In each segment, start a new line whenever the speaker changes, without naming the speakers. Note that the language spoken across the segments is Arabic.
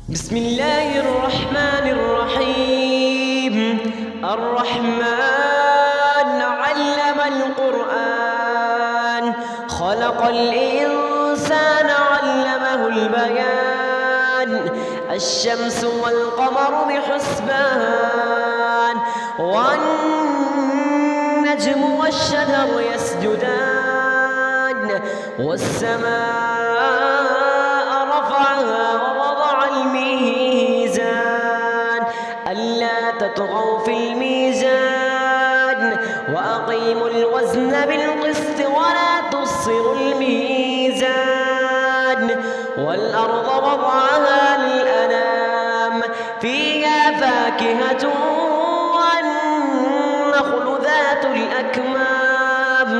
بسم الله الرحمن الرحيم. الرحمن علم القرآن، خلق الإنسان علمه البيان. الشمس والقمر بحسبان، والنجم والشجر يسجدان. والسماء رفعها ووضع الميزان ألا تطغوا في الميزان وأقيموا الوزن بالقسط ولا تخسروا الميزان. والأرض وضعها للأنام، فيها فاكهة والنخل ذات الأكمام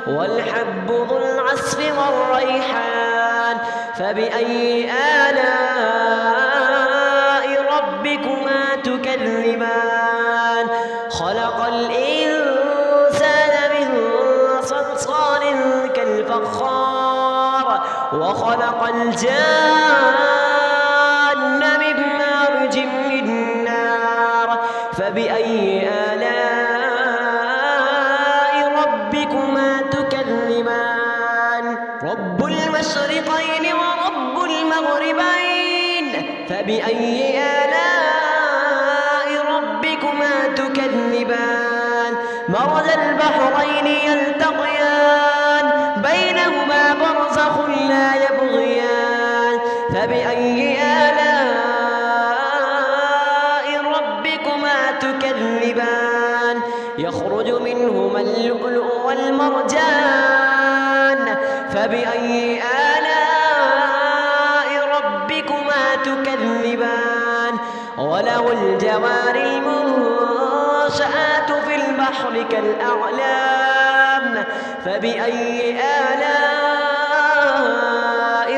والحب ذو العصف والريحان. فبأي آلاء ربكما تكذبان؟ خلق الإنسان من صلصال كالفخار، وخلق الجان من مارج من نار. فبأي آلاء ربكما تكذبان؟ رب المشرقين ورب المغربين، فبأي آلاء ربكما تكذبان؟ مرج البحرين يلتقيان، بينهما برزخ لا يبغيان. فبأي آلاء ربكما تكذبان؟ يخرج منهما اللؤلؤ والمرجان. فبأي آلاء ربكما تكذبان؟ وله الجوار المنشآت في البحر كالأعلام. فبأي آلاء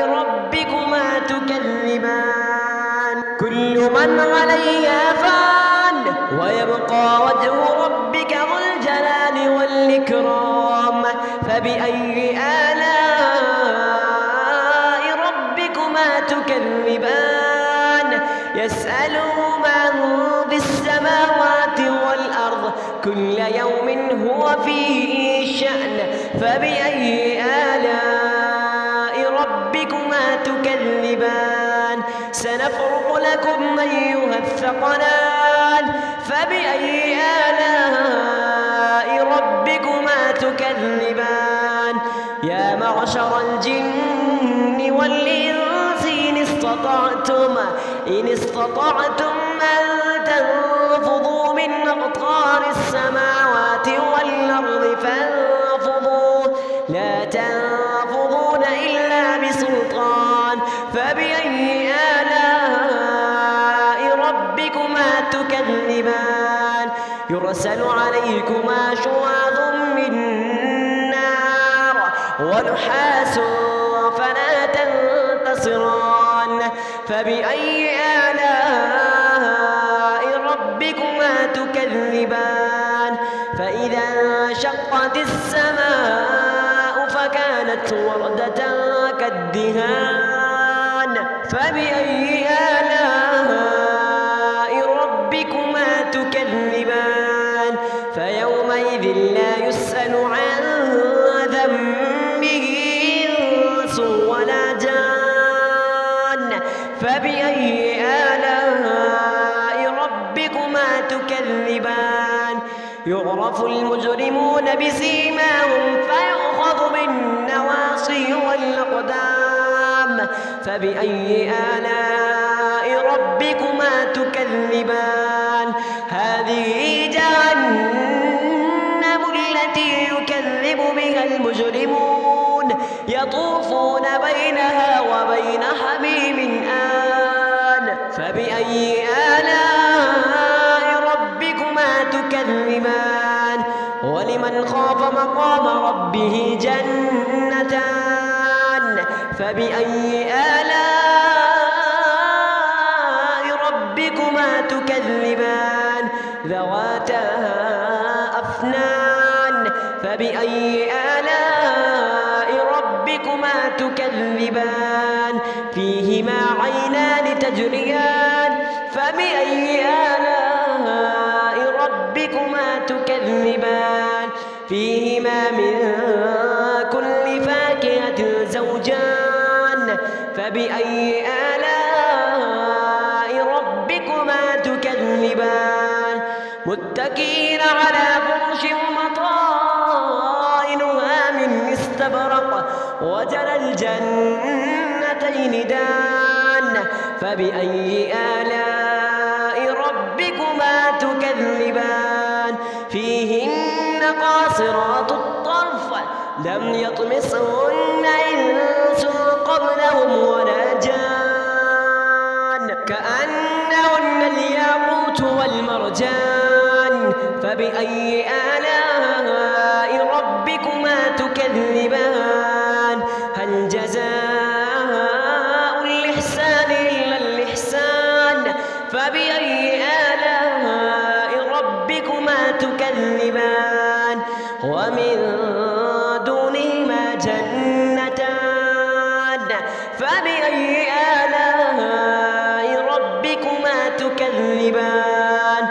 ربكما تكذبان؟ كل من عليها فان، ويبقى وجه ربك ذو الجلال والإكرام. فبأي آلاء ربكما تكذبان؟ يسأله من في السماوات والأرض، كل يوم هو في شأن. فبأي آلاء ربكما تكذبان؟ سنفرغ لكم أيها الثقلان. فبأي آلاء ربكما تكذبان؟ يا معشر الجن والإنس إن استطعتم أن تنفضوا من أقطار السماوات والأرض فانفضوا، لا تنفضون إلا بسلطان. فبأي آلاء ربكما تكذبان؟ يرسل عليكما شواظ من نار ونحاس فلا تنتصران. فبأي آلاء ربكما تكذبان؟ فإذا انشقت السماء فكانت وردة كالدهان. فبأي آلاء ربكما تكذبان؟ فيومئذ لا يسأل عن ذنبه إنس ولا جان. فبأي آلاء ربكما تكذبان؟ يعرف المجرمون بسيماهم فيؤخذ بالنواصي والأقدام. فبأي آلاء ربكما تكذبان؟ هذه جهنم التي يكذب بها المجرمون، يطوفون بينها وبين حميم آن. فبأي آلاء ربكما تكذبان؟ ولمن خاف مقام ربه جنتان. فبأي آلاء ربكما تكذبان؟ ذواتا أفنان. فبأي آلاء ربكما تكذبان؟ فيهما عينان تجريان فبأي آلاء ربكما تكذبان فيهما من كل فاكهة زوجان فبأي آلاء ربكما تكذبان متكئين على فرش مطائنها من استبرق وجنى الجنتين دان فبأي آلاء ربكما تكذبان فيهن قاصرات الطرف لم يطمسهن إنس قبلهم ولا جان كأنهن الياقوت والمرجان فبأي آلاء ربكما تكذبان هل جزاء الإحسان إلا الإحسان فبأي آلاء ربكما تكذبان ومن دونهما جنتان فبأي آلاء ربكما تكذبان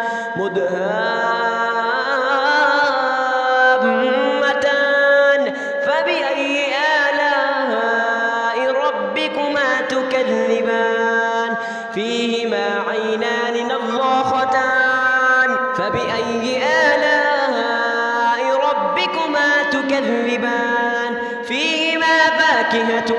مدهامتان فبأي آلاء ربكما تكذبان فيهما عينان نضاختان فبأي آلاء ربكما تكذبان فيهما فاكهة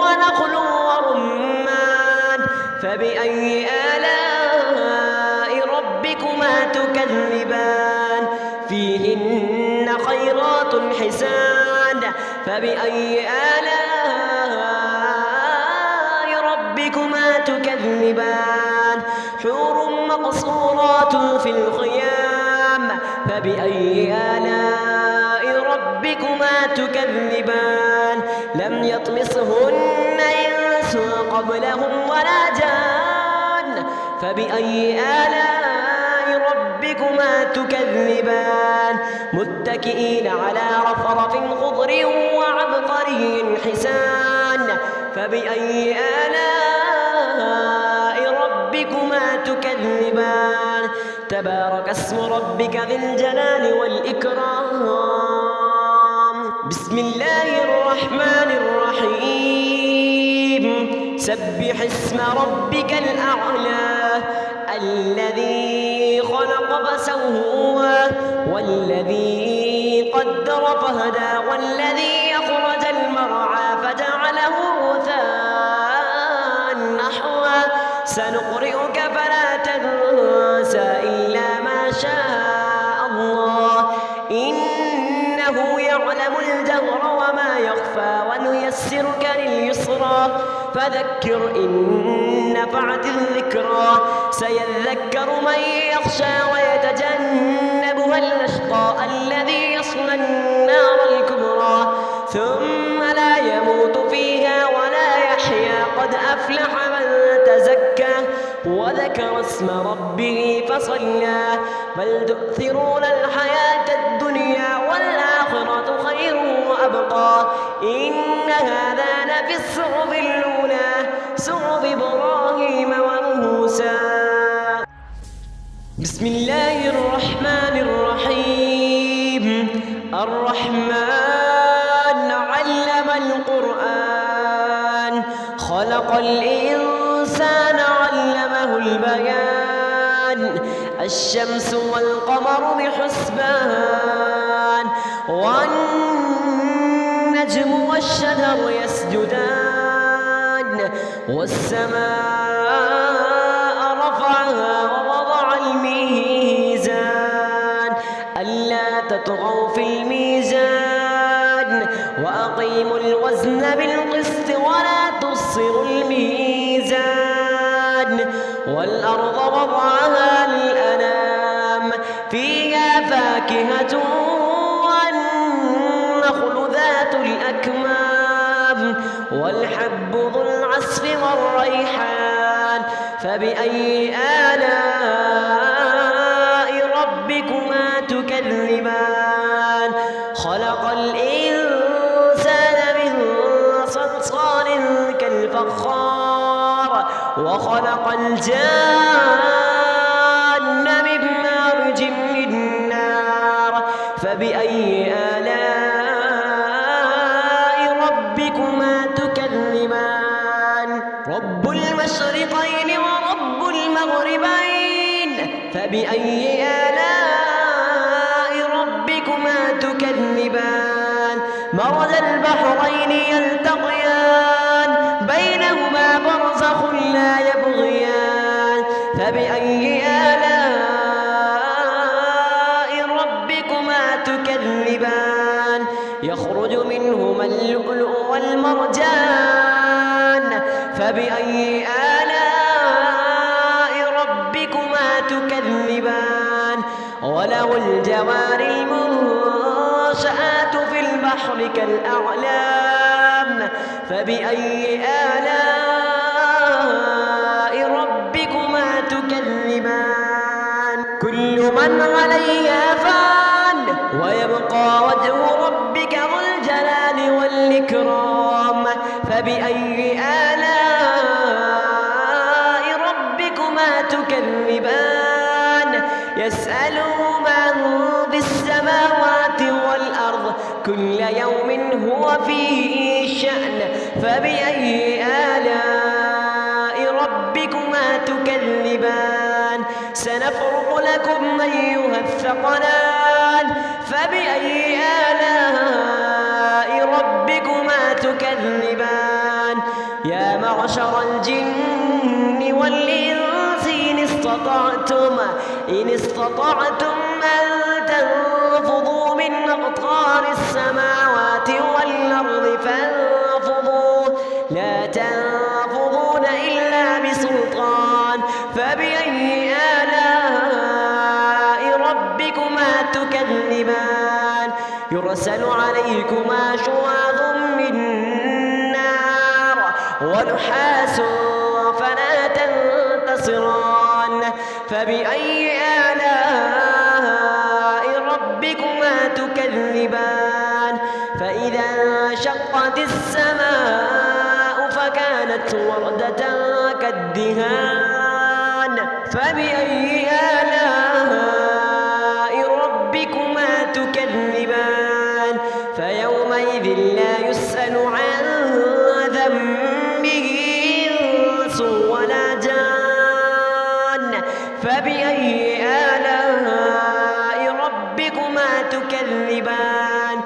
ونخل ورمان فبأي آلاء ربكما تكذبان فيهن خيرات حسان فبأي آلاء ربكما تكذبان حور مقصورات في الخيام فبأي آلاء ربكما تكذبان لم يطمسهن إنس قبلهم ولا جان فبأي آلاء ربكما تكذبان متكئين على رفرف خضر وعبقري حسان فبأي آلاء ربكما تكذبان تبارك اسم ربك ذي الجلال والإكرام بسم الله الرحمن الرحيم سبح اسم ربك الأعلى الذي خلق فسوى والذي قدر فهدى والذي أخرج المرعى فجعله غثاء نحوا سنقرئك فلا تنسى إلا ما شاء الله إنه يعلم الجهر وما يخفى ونيسرك لليسرى فذكر إن نفعت الذكرى سيذكر من يخشى ويتجنبها الأشقى الذي يصلى النار الكبرى ثم لا يموت فيها ولا يحيا قد أفلح من تزكى وذكر اسم ربه فصلى بل تؤثرون الحياة الدنيا والآخرة خير وأبقى إن هذا لفي الصحف الأولى صحف إبراهيم وموسى بسم الله الرحمن الرحيم الرحمن علم القرآن خلق الإنسان علمه البيان الشمس والقمر بحسبان والنجم والشجر يسجدان والسماء رفعها ووضع الميزان ألا تطغوا في الميزان وأقيموا الوزن بالقسط ولا تخسروا الميزان والأرض وضعها للأنام فيها فاكهة والنخل ذات الأكمام والحب ذو العصف والريحان فبأي آلاء ربكما تكذبان خلق الإنسان من صلصال كالفخار وخلق الجان من مارج من نار فبأي آلاء ربكما تكذبان رب المشرقين ورب المغربين فبأي آلاء ربكما تكذبان مرج البحرين يلتقيان بينهما برزخ لا يبغيان فبأي آلاء ربكما تكذبان يخرج منهما اللؤلؤ والمرجان فبأي آلاء ربكما تكذبان وله الجوار المنشآت في البحر كالأعلام فبأي آلاء ربكما تكذبان كل من عليها فان ويبقى وجه ربك ذو الجلال والإكرام فبأي آلاء ربكما تكذبان يسأله من في السماوات والأرض كل يوم هو في شأن فبأي آلاء ربكما تكذبان سنفرغ لكم أيها الثقلان فبأي آلاء ربكما تكذبان يا معشر الجن والإنس إن استطعتم أن تنفضوا من أقطار السماوات والأرض فانفضوا لا تنفضون إلا بسلطان فبأي آلاء ربكما تكذبان يرسل عليكما شواظ من نار ونحاس فلا تنتصران فبأي آلاء ربكما تكذبان فإذا انشقت السماء فكانت وردة كالدهان فبأي آلاء ربكما تكذبان فيومئذ لا يسأل عن ذنبه إنس ولا جان فبأي آلاء ربكما تكذبان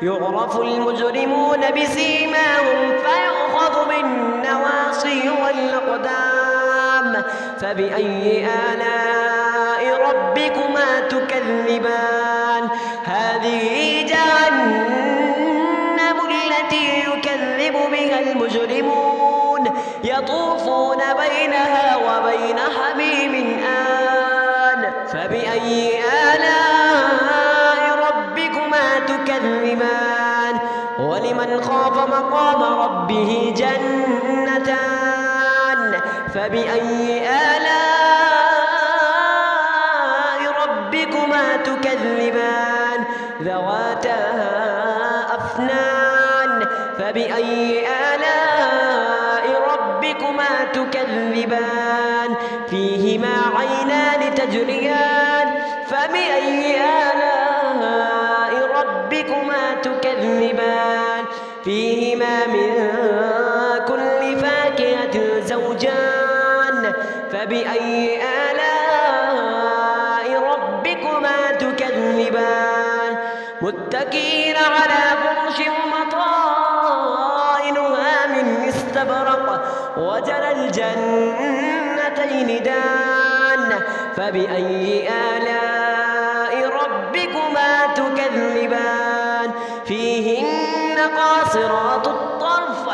يعرف المجرمون بسيماهم فيؤخذ بالنواصي والأقدام فبأي آلاء ربكما تكذبان هذه جهنم التي يكذب بها المجرمون يطوفون بينها وبين حميم آن فبأي آلاء ربكما تكذبان ولمن خاف مقام ربه جنتان فبأي آلاء ربكما تكذبان ذواتا أفنان فبأي آلاء ربكما تكذبان فيهما عينان تجريان فبأي آلاء ربكما تكذبان فيهما من كل فاكهة زوجان فبأي آلاء ربكما تكذبان متكئين على فرش مطائنها من استبرق وجنى الجنتين دان فبأي آلاء ربكما تكذبان فيهن قاصرات الطرف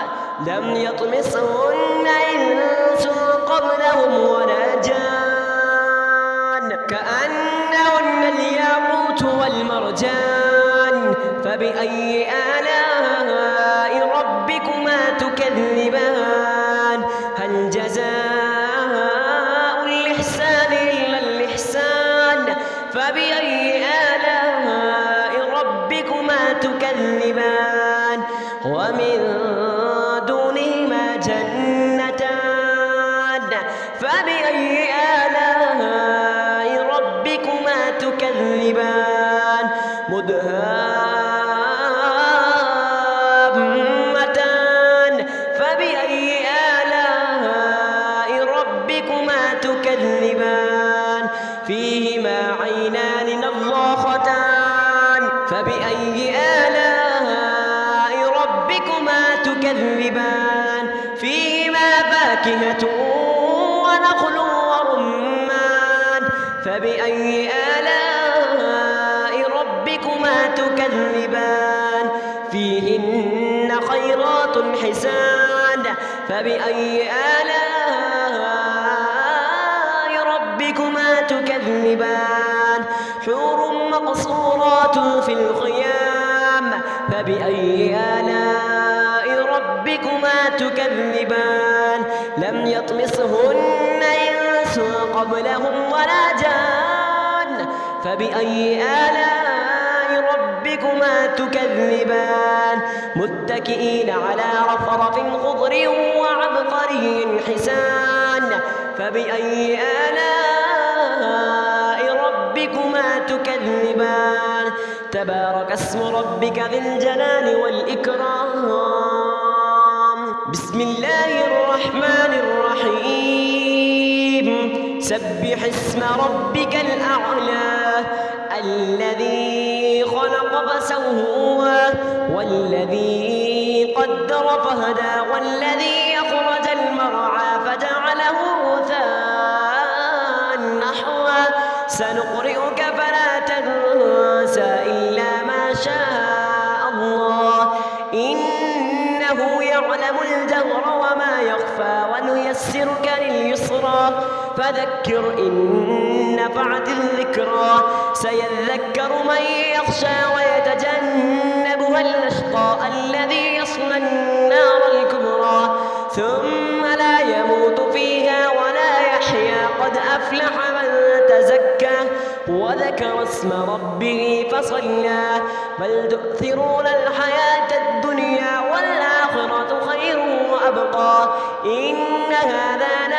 لم يطمسهن إنس قبلهم ولا جان كأنهن الياقوت والمرجان فبأي آلاء ربكما تكذبان هل جزاء الإحسان إلا الإحسان فبأي آلاء ربكما تكذبان ومن دونهما جنتان فبأي آلاء ربكما تكذبان مدهامتان فبأي آلاء ربكما تكذبان فيهما عينان نضاختان فبأي آلاء ربكما تكذبان فيهما فاكهة ونخل ورمان فبأي آلاء ربكما تكذبان فيهن خيرات حسان فبأي آلاء ربكما تكذبان حور مقصورات في الخيام فبأي آلاء ربكما تكذبان لم يطمسهن إنس قبلهم ولا جان فبأي آلاء ربكما تكذبان متكئين على رفرف خضر وعبقري حسان فبأي آلاء ربكما تكذبان تبارك اسم ربك ذي الجلال والإكرام بسم الله الرحمن الرحيم سبح اسم ربك الأعلى الذي خلق فسوى والذي قدر فهدى والذي أخرج المرعى فجعله غثاء نحوا سنقرئك فلا تنسى إلا ما شاء الله إنه يعلم الجهر وما يخفى ونيسرك لليسرى فذكر إن نفعت الذكرى سيذكر من يخشى ويتجنبها الأشقى الذي يصلى النار الكبرى ثم لا يموت فيها ولا يحيا قد أفلح من تزكى وذكر اسم ربه فصلى بل تؤثرون الحياة الدنيا والآخرة خير وأبقى إن هذا